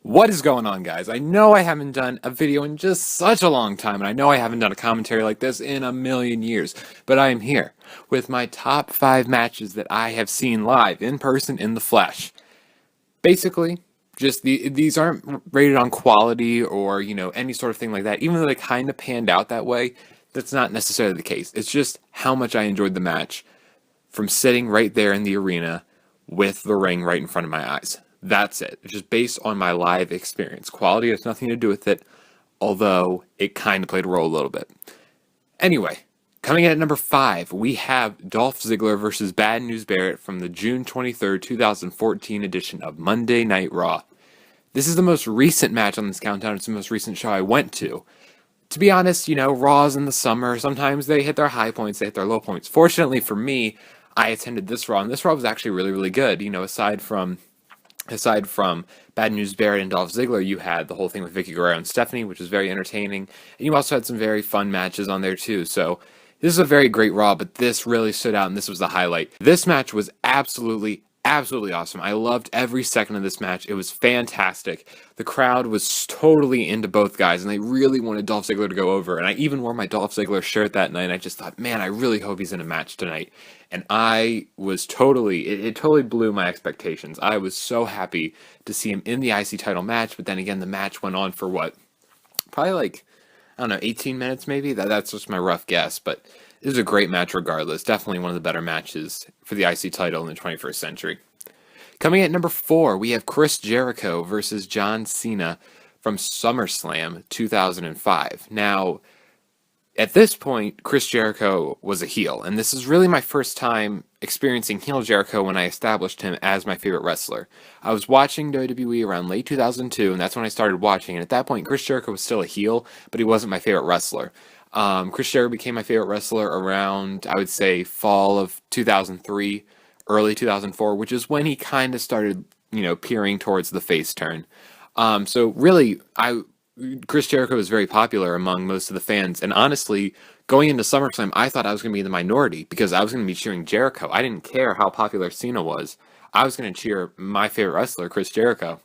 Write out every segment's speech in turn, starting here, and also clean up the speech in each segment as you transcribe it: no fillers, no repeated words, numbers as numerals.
What is going on, guys? I know I haven't done a video in just such a long time, and I know I haven't done a commentary like this in a million years, but I am here with my top 5 matches that I have seen live, in person, in the flesh. Basically, these aren't rated on quality or, any sort of thing like that. Even though they kind of panned out that way, that's not necessarily the case. It's just how much I enjoyed the match from sitting right there in the arena with the ring right in front of my eyes. That's it. It's just based on my live experience. Quality has nothing to do with it, although it kind of played a role a little bit. Anyway, coming in at number 5, we have Dolph Ziggler versus Bad News Barrett from the June 23rd, 2014 edition of Monday Night Raw. This is the most recent match on this countdown. It's the most recent show I went to. To be honest, Raws in the summer, sometimes they hit their high points, they hit their low points. Fortunately for me, I attended this Raw, and this Raw was actually really, really good. Aside from Bad News Barrett and Dolph Ziggler, you had the whole thing with Vicky Guerrero and Stephanie, which was very entertaining. And you also had some very fun matches on there too. So this is a very great Raw, but this really stood out and this was the highlight. This match was absolutely awesome. I loved every second of this match. It was fantastic. The crowd was totally into both guys, and they really wanted Dolph Ziggler to go over. And I even wore my Dolph Ziggler shirt that night. And I just thought, man, I really hope he's in a match tonight. And I was it totally blew my expectations. I was so happy to see him in the IC title match. But then again, the match went on for what? Probably like, I don't know, 18 minutes maybe? That's just my rough guess. But it was a great match regardless. Definitely one of the better matches for the IC title in the 21st century. Coming at number 4, we have Chris Jericho versus John Cena from SummerSlam 2005. Now, at this point, Chris Jericho was a heel, and this is really my first time experiencing heel Jericho when I established him as my favorite wrestler. I was watching WWE around late 2002, and that's when I started watching, and at that point, Chris Jericho was still a heel, but he wasn't my favorite wrestler. Chris Jericho became my favorite wrestler around, I would say, fall of 2003, early 2004, which is when he kind of started, peering towards the face turn. So really, Chris Jericho was very popular among most of the fans, and honestly, going into SummerSlam, I thought I was going to be in the minority because I was going to be cheering Jericho. I didn't care how popular Cena was. I was going to cheer my favorite wrestler, Chris Jericho.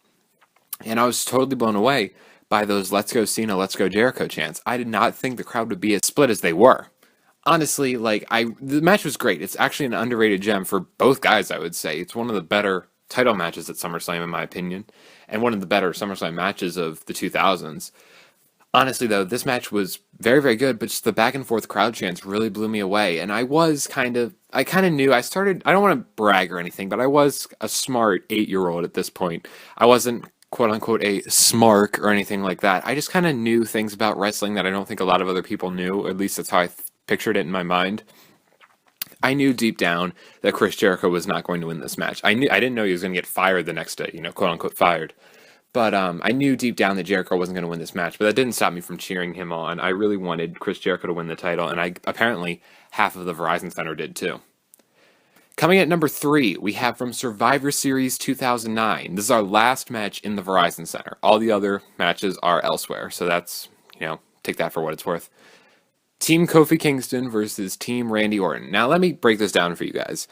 And I was totally blown away by those "Let's go Cena, let's go Jericho" chants. I did not think the crowd would be as split as they were. Honestly, the match was great. It's actually an underrated gem for both guys, I would say. It's one of the better title matches at SummerSlam, in my opinion, and one of the better SummerSlam matches of the 2000s. Honestly, though, this match was very, very good, but just the back and forth crowd chants really blew me away. And I kind of knew, I don't want to brag or anything, but I was a smart 8-year-old at this point. I wasn't, quote unquote, a smark or anything like that. I just kind of knew things about wrestling that I don't think a lot of other people knew, or at least that's how I pictured it in my mind. I knew deep down that Chris Jericho was not going to win this match. I didn't know he was going to get fired the next day, quote unquote fired. But I knew deep down that Jericho wasn't going to win this match, but that didn't stop me from cheering him on. I really wanted Chris Jericho to win the title, and apparently half of the Verizon Center did too. Coming at number 3, we have from Survivor Series 2009. This is our last match in the Verizon Center. All the other matches are elsewhere, so that's, take that for what it's worth. Team Kofi Kingston versus Team Randy Orton. Now, let me break this down for you guys.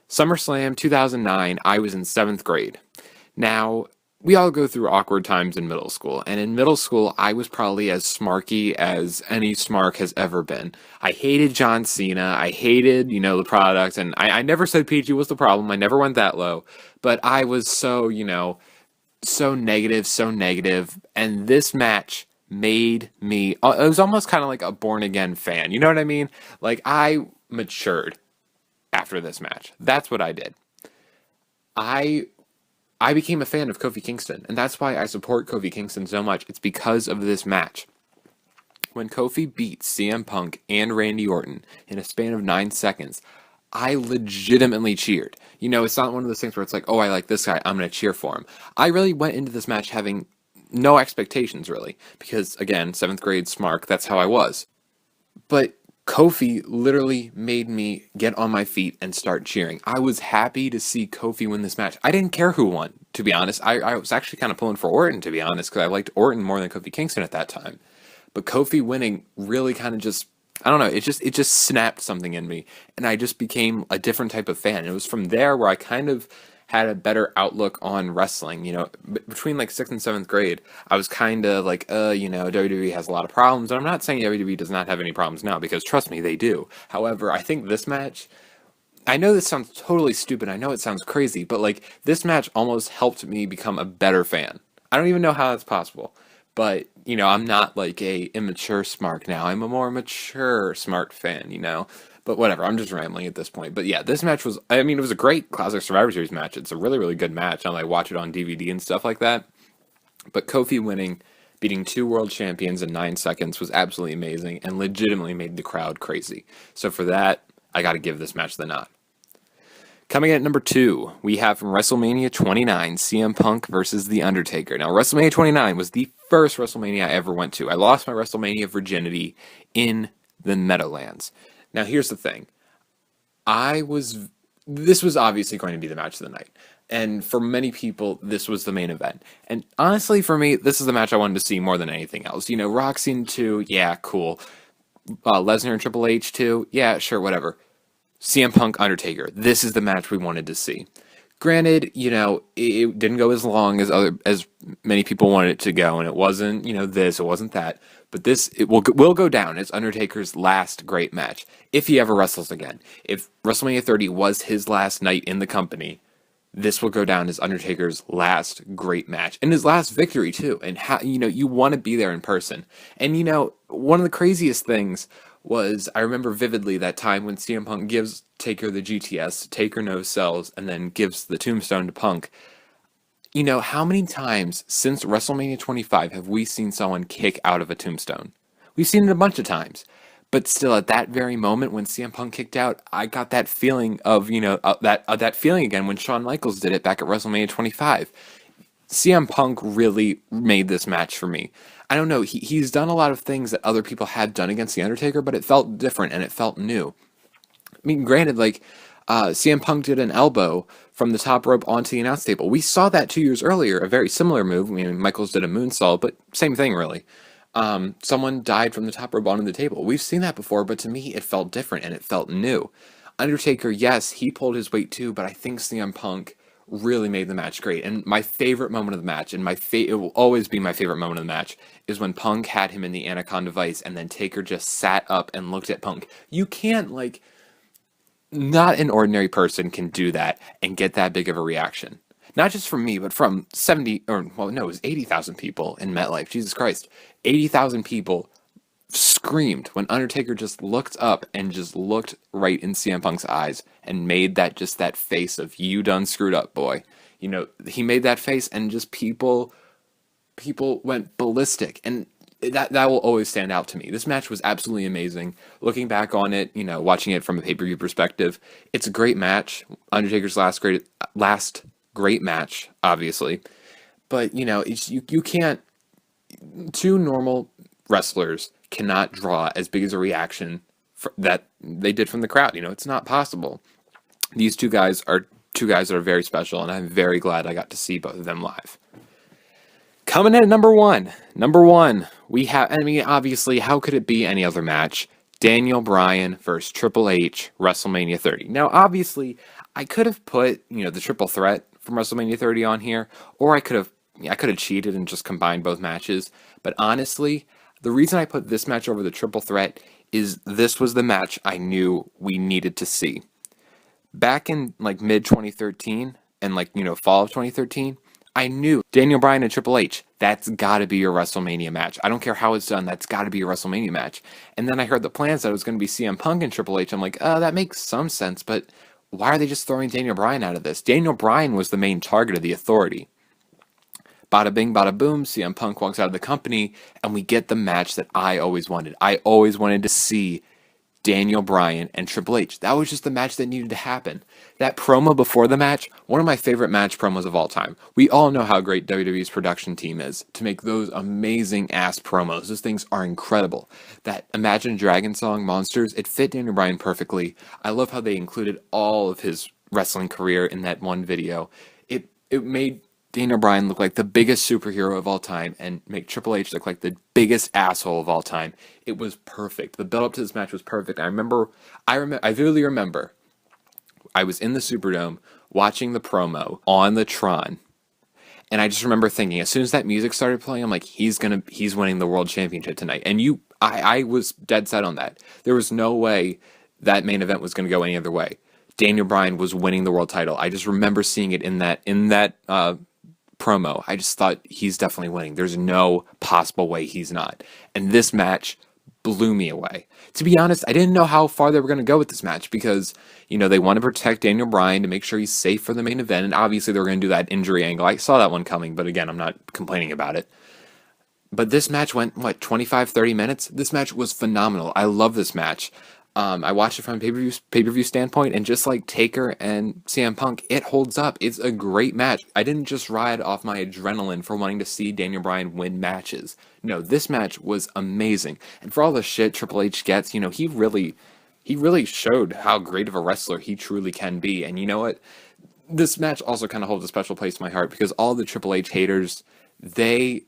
SummerSlam 2009, I was in 7th grade. Now, we all go through awkward times in middle school, and in middle school, I was probably as smarky as any smark has ever been. I hated John Cena, I hated, the product, and I never said PG was the problem, I never went that low, but I was so, so negative, and this match made me, it was almost kind of like a born-again fan, you know what I mean? Like, I matured after this match. That's what I did. I became a fan of Kofi Kingston, and that's why I support Kofi Kingston so much. It's because of this match. When Kofi beat CM Punk and Randy Orton in a span of 9 seconds, I legitimately cheered. It's not one of those things where it's like, oh, I like this guy, I'm going to cheer for him. I really went into this match having no expectations, really, because, again, 7th grade smark, that's how I was. But Kofi literally made me get on my feet and start cheering. I was happy to see Kofi win this match. I didn't care who won, to be honest. I was actually kind of pulling for Orton, to be honest, because I liked Orton more than Kofi Kingston at that time. But Kofi winning really kind of just, I don't know, it just snapped something in me, and I just became a different type of fan. It was from there where I kind of had a better outlook on wrestling. Between like 6th and 7th grade, I was kind of like, WWE has a lot of problems. And I'm not saying WWE does not have any problems now, because trust me, they do. However, I think this match, I know this sounds totally stupid. I know it sounds crazy, but like this match almost helped me become a better fan. I don't even know how that's possible. But, I'm not like a immature smart now. I'm a more mature smart fan. But whatever, I'm just rambling at this point. But yeah, this match was, I mean, it was a great Classic Survivor Series match. It's a really, really good match. I like watch it on DVD and stuff like that. But Kofi winning, beating two world champions in 9 seconds was absolutely amazing and legitimately made the crowd crazy. So for that, I got to give this match the nod. Coming in at number 2, we have from WrestleMania 29, CM Punk versus The Undertaker. Now, WrestleMania 29 was the first WrestleMania I ever went to. I lost my WrestleMania virginity in the Meadowlands. Now, here's the thing. This was obviously going to be the match of the night. And for many people, this was the main event. And honestly, for me, this is the match I wanted to see more than anything else. Roxy and 2, yeah, cool. Lesnar and Triple H 2, yeah, sure, whatever. CM Punk, Undertaker. This is the match we wanted to see. Granted, it didn't go as long as many people wanted it to go, and it wasn't, it wasn't that. But it will go down as Undertaker's last great match, if he ever wrestles again. If WrestleMania 30 was his last night in the company, this will go down as Undertaker's last great match, and his last victory too. And how, you want to be there in person. And one of the craziest things was, I remember vividly that time when CM Punk gives Taker the GTS, Taker no sells, and then gives the tombstone to Punk. How many times since WrestleMania 25 have we seen someone kick out of a tombstone? We've seen it a bunch of times. But still, at that very moment when CM Punk kicked out, I got that feeling of, that feeling again when Shawn Michaels did it back at WrestleMania 25. CM Punk really made this match for me. I don't know, he's done a lot of things that other people had done against The Undertaker, but it felt different and it felt new. I mean, granted, CM Punk did an elbow from the top rope onto the announce table. We saw that 2 years earlier, a very similar move. I mean, Michaels did a moonsault, but same thing, really. Someone died from the top rope onto the table. We've seen that before, but to me, it felt different and it felt new. Undertaker, yes, he pulled his weight too, but I think CM Punk really made the match great. And my favorite moment of the match, and it will always be my favorite moment of the match, is when Punk had him in the Anaconda Vice, and then Taker just sat up and looked at Punk. You can't, not an ordinary person can do that and get that big of a reaction. Not just from me, but from it was 80,000 people in MetLife. Jesus Christ. 80,000 people screamed when Undertaker just looked up and just looked right in CM Punk's eyes and made that face of, you done screwed up, boy. He made that face, and just people went ballistic, and that will always stand out to me. This match was absolutely amazing. Looking back on it, watching it from a pay-per-view perspective, it's a great match. Undertaker's last great match, obviously. But, you can't, two normal wrestlers cannot draw as big as a reaction that they did from the crowd. It's not possible. These two guys are that are very special, and I'm very glad I got to see both of them live. Coming in at number one, we have, obviously, how could it be any other match? Daniel Bryan versus Triple H, WrestleMania 30. Now, obviously, I could have put, the triple threat from WrestleMania 30 on here, or I could have cheated and just combined both matches. But honestly, the reason I put this match over the triple threat is this was the match I knew we needed to see. Back in mid 2013 and fall of 2013, I knew Daniel Bryan and Triple H, that's got to be your WrestleMania match. I don't care how it's done, that's got to be your WrestleMania match. And then I heard the plans that it was going to be CM Punk and Triple H. I'm like, that makes some sense, but why are they just throwing Daniel Bryan out of this? Daniel Bryan was the main target of the Authority. Bada bing, bada boom, CM Punk walks out of the company, and we get the match that I always wanted. I always wanted to see Daniel Bryan and Triple H. That was just the match that needed to happen. That promo before the match, one of my favorite match promos of all time. We all know how great WWE's production team is to make those amazing ass promos. Those things are incredible. That Imagine Dragons song, Monsters, it fit Daniel Bryan perfectly. I love how they included all of his wrestling career in that one video. It made Daniel Bryan look like the biggest superhero of all time and make Triple H look like the biggest asshole of all time. It was perfect. The build-up to this match was perfect. I vividly remember I was in the Superdome watching the promo on the Tron. And I just remember thinking, as soon as that music started playing, I'm like, he's winning the world championship tonight. And I was dead set on that. There was no way that main event was going to go any other way. Daniel Bryan was winning the world title. I just remember seeing it in that promo. I just thought he's definitely winning. There's no possible way he's not. And this match blew me away. To be honest, I didn't know how far they were going to go with this match because, they want to protect Daniel Bryan to make sure he's safe for the main event. And obviously they were going to do that injury angle. I saw that one coming, but again, I'm not complaining about it. But this match went, 25, 30 minutes? This match was phenomenal. I love this match. I watched it from a pay-per-view standpoint, and just like Taker and CM Punk, it holds up. It's a great match. I didn't just ride off my adrenaline for wanting to see Daniel Bryan win matches. No, this match was amazing. And for all the shit Triple H gets, he really showed how great of a wrestler he truly can be. And you know what? This match also kind of holds a special place in my heart because all the Triple H haters, they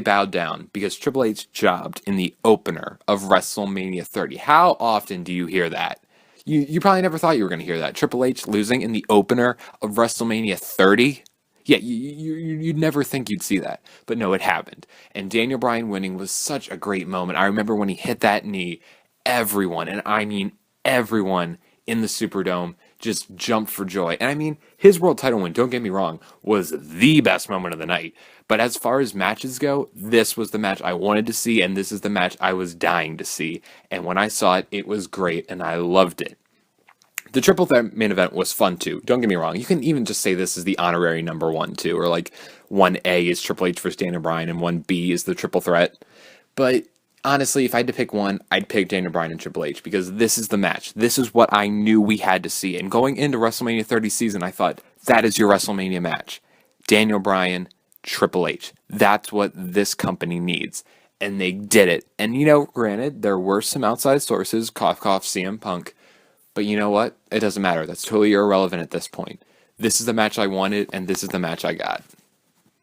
bowed down because Triple H jobbed in the opener of WrestleMania 30. How often do you hear that? You probably never thought you were going to hear that. Triple H losing in the opener of WrestleMania 30? Yeah, you'd never think you'd see that. But no, it happened. And Daniel Bryan winning was such a great moment. I remember when he hit that knee, everyone, and I mean everyone in the Superdome just jumped for joy. And I mean, his world title win, don't get me wrong, was the best moment of the night. But as far as matches go, this was the match I wanted to see, and this is the match I was dying to see. And when I saw it, it was great, and I loved it. The triple threat main event was fun too. Don't get me wrong. You can even just say this is the honorary number 1 too, or like 1A is Triple H versus Daniel Bryan, and 1B is the triple threat. But honestly, if I had to pick one, I'd pick Daniel Bryan and Triple H because this is the match. This is what I knew we had to see. And going into WrestleMania 30 season, I thought, that is your WrestleMania match. Daniel Bryan, Triple H. That's what this company needs. And they did it. And granted, there were some outside sources, cough, cough, CM Punk. But you know what? It doesn't matter. That's totally irrelevant at this point. This is the match I wanted, and this is the match I got.